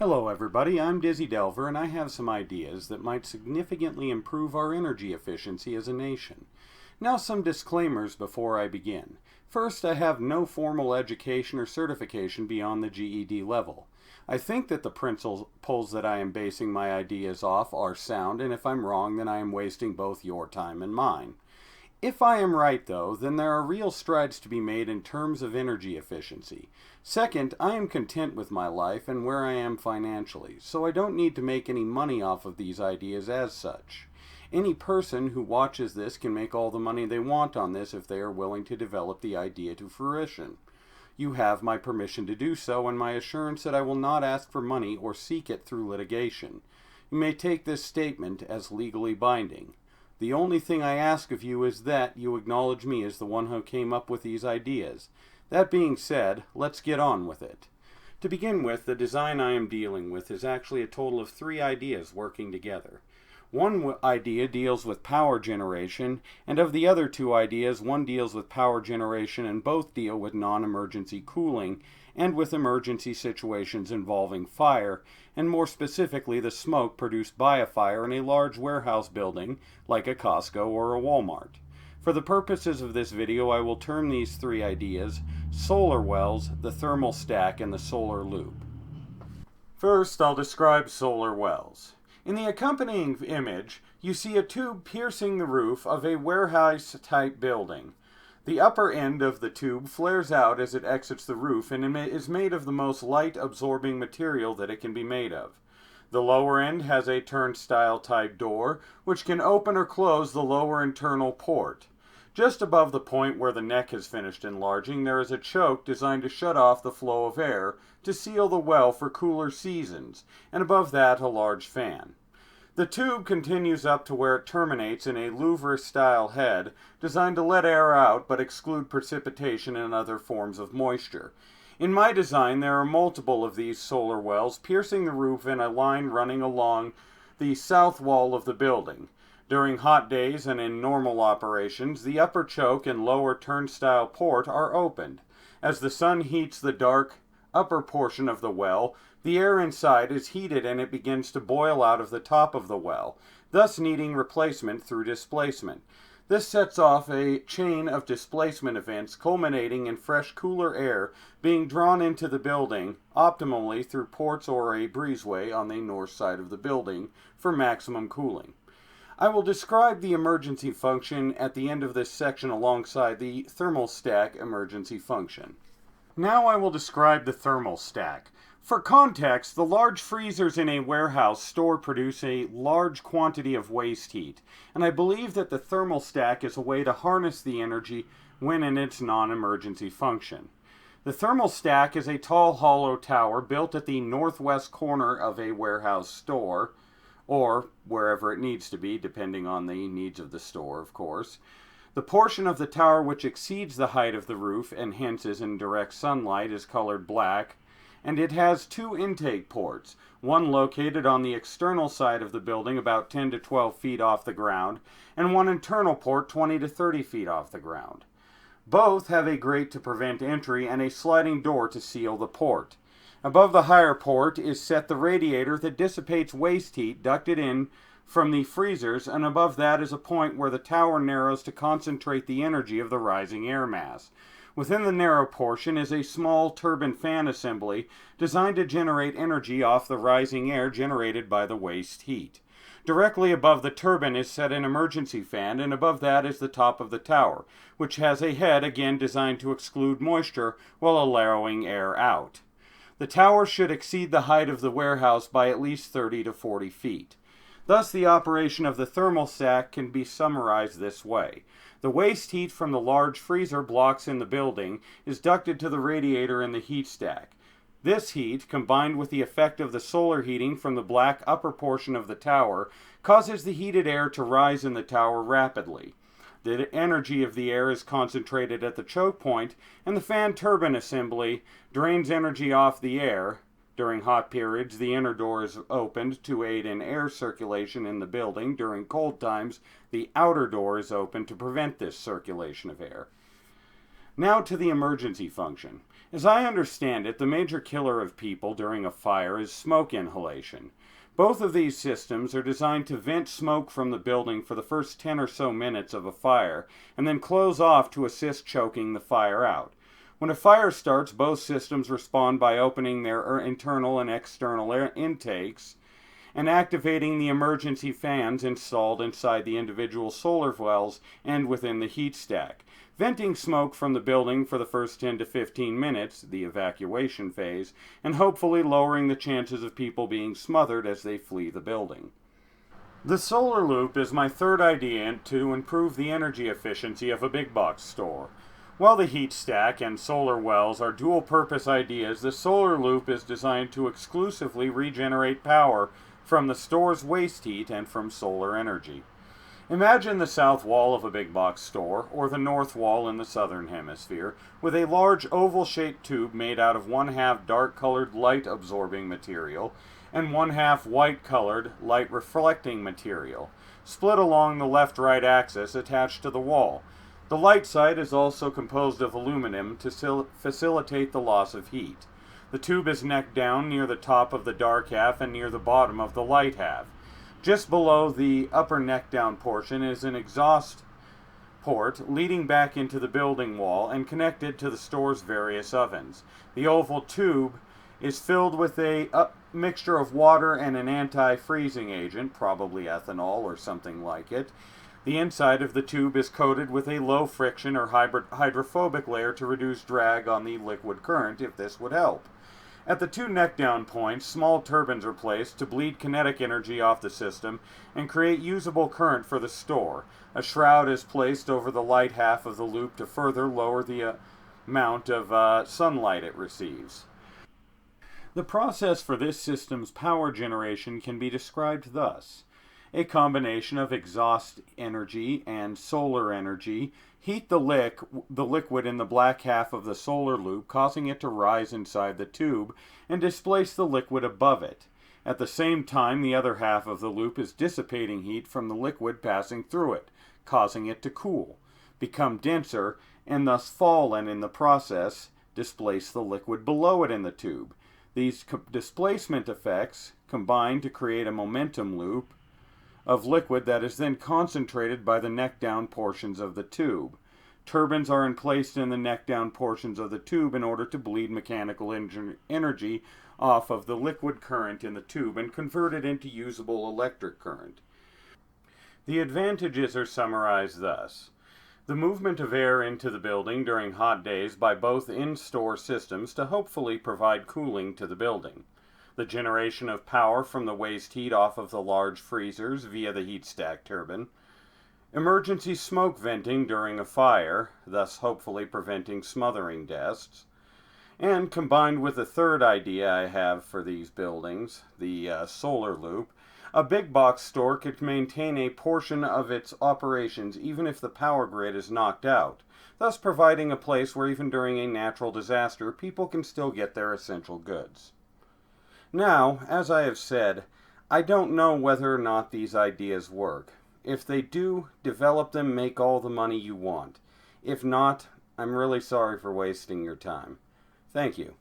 Hello everybody, I'm Dizzy Delver and I have some ideas that might significantly improve our energy efficiency as a nation. Now some disclaimers before I begin. First, I have no formal education or certification beyond the GED level. I think that the principles that I am basing my ideas off are sound, and if I'm wrong, then I am wasting both your time and mine. If I am right, though, then there are real strides to be made in terms of energy efficiency. Second, I am content with my life and where I am financially, so I don't need to make any money off of these ideas as such. Any person who watches this can make all the money they want on this if they are willing to develop the idea to fruition. You have my permission to do so and my assurance that I will not ask for money or seek it through litigation. You may take this statement as legally binding. The only thing I ask of you is that you acknowledge me as the one who came up with these ideas. That being said, let's get on with it. To begin with, the design I am dealing with is actually a total of 3 ideas working together. One idea deals with power generation, and of the other 2 ideas, one deals with power generation and both deal with non-emergency cooling and with emergency situations involving fire, and more specifically the smoke produced by a fire in a large warehouse building like a Costco or a Walmart. For the purposes of this video, I will term these 3 ideas solar wells, the thermal stack, and the solar loop. First, I'll describe solar wells. In the accompanying image, you see a tube piercing the roof of a warehouse-type building. The upper end of the tube flares out as it exits the roof and is made of the most light-absorbing material that it can be made of. The lower end has a turnstile-type door, which can open or close the lower internal port. Just above the point where the neck has finished enlarging, there is a choke designed to shut off the flow of air to seal the well for cooler seasons, and above that a large fan. The tube continues up to where it terminates in a louver-style head designed to let air out but exclude precipitation and other forms of moisture. In my design, there are multiple of these solar wells piercing the roof in a line running along the south wall of the building. During hot days and in normal operations, the upper choke and lower turnstile port are opened. As the sun heats the dark upper portion of the well, the air inside is heated and it begins to boil out of the top of the well, thus needing replacement through displacement. This sets off a chain of displacement events culminating in fresh, cooler air being drawn into the building, optimally through ports or a breezeway on the north side of the building for maximum cooling. I will describe the emergency function at the end of this section alongside the thermal stack emergency function. Now I will describe the thermal stack. For context, the large freezers in a warehouse produce a large quantity of waste heat, and I believe that the thermal stack is a way to harness the energy when in its non-emergency function. The thermal stack is a tall hollow tower built at the northwest corner of a warehouse store, or wherever it needs to be, depending on the needs of the store, of course. The portion of the tower which exceeds the height of the roof and hence is in direct sunlight is colored black, and it has 2 intake ports, one located on the external side of the building about 10 to 12 feet off the ground, and one internal port 20 to 30 feet off the ground. Both have a grate to prevent entry and a sliding door to seal the port. Above the higher port is set the radiator that dissipates waste heat ducted in from the freezers, and above that is a point where the tower narrows to concentrate the energy of the rising air mass. Within the narrow portion is a small turbine fan assembly designed to generate energy off the rising air generated by the waste heat. Directly above the turbine is set an emergency fan, and above that is the top of the tower, which has a head again designed to exclude moisture while allowing air out. The tower should exceed the height of the warehouse by at least 30 to 40 feet. Thus, the operation of the thermal stack can be summarized this way. The waste heat from the large freezer blocks in the building is ducted to the radiator in the heat stack. This heat, combined with the effect of the solar heating from the black upper portion of the tower, causes the heated air to rise in the tower rapidly. The energy of the air is concentrated at the choke point, and the fan turbine assembly drains energy off the air. During hot periods, the inner door is opened to aid in air circulation in the building. During cold times, the outer door is opened to prevent this circulation of air. Now to the emergency function. As I understand it, the major killer of people during a fire is smoke inhalation. Both of these systems are designed to vent smoke from the building for the first 10 or so minutes of a fire, and then close off to assist choking the fire out. When a fire starts, both systems respond by opening their internal and external air intakes and activating the emergency fans installed inside the individual solar wells and within the heat stack, venting smoke from the building for the first 10 to 15 minutes, the evacuation phase, and hopefully lowering the chances of people being smothered as they flee the building. The solar loop is my third idea to improve the energy efficiency of a big box store. While the heat stack and solar wells are dual-purpose ideas, the solar loop is designed to exclusively regenerate power from the store's waste heat and from solar energy. Imagine the south wall of a big box store, or the north wall in the southern hemisphere, with a large oval-shaped tube made out of 1/2 dark-colored light-absorbing material and 1/2 white-colored light-reflecting material, split along the left-right axis attached to the wall. The light side is also composed of aluminum to facilitate the loss of heat. The tube is neck down near the top of the dark half and near the bottom of the light half. Just below the upper neck down portion is an exhaust port leading back into the building wall and connected to the store's various ovens. The oval tube is filled with a mixture of water and an anti-freezing agent, probably ethanol or something like it. The inside of the tube is coated with a low friction or hydrophobic layer to reduce drag on the liquid current, if this would help. At the two neck-down points, small turbines are placed to bleed kinetic energy off the system and create usable current for the store. A shroud is placed over the light half of the loop to further lower the amount of sunlight it receives. The process for this system's power generation can be described thus. A combination of exhaust energy and solar energy heat the liquid in the black half of the solar loop, causing it to rise inside the tube and displace the liquid above it. At the same time, the other half of the loop is dissipating heat from the liquid passing through it, causing it to cool, become denser, and thus fall, and in the process displace the liquid below it in the tube. These displacement effects combine to create a momentum loop of liquid that is then concentrated by the neck-down portions of the tube. Turbines are placed in the neck-down portions of the tube in order to bleed mechanical energy off of the liquid current in the tube and convert it into usable electric current. The advantages are summarized thus. The movement of air into the building during hot days by both in-store systems to hopefully provide cooling to the building. The generation of power from the waste heat off of the large freezers via the heat stack turbine. Emergency smoke venting during a fire, thus hopefully preventing smothering deaths. And combined with the third idea I have for these buildings, the solar loop, a big box store could maintain a portion of its operations even if the power grid is knocked out, thus providing a place where even during a natural disaster people can still get their essential goods. Now, as I have said, I don't know whether or not these ideas work. If they do, develop them, make all the money you want. If not, I'm really sorry for wasting your time. Thank you.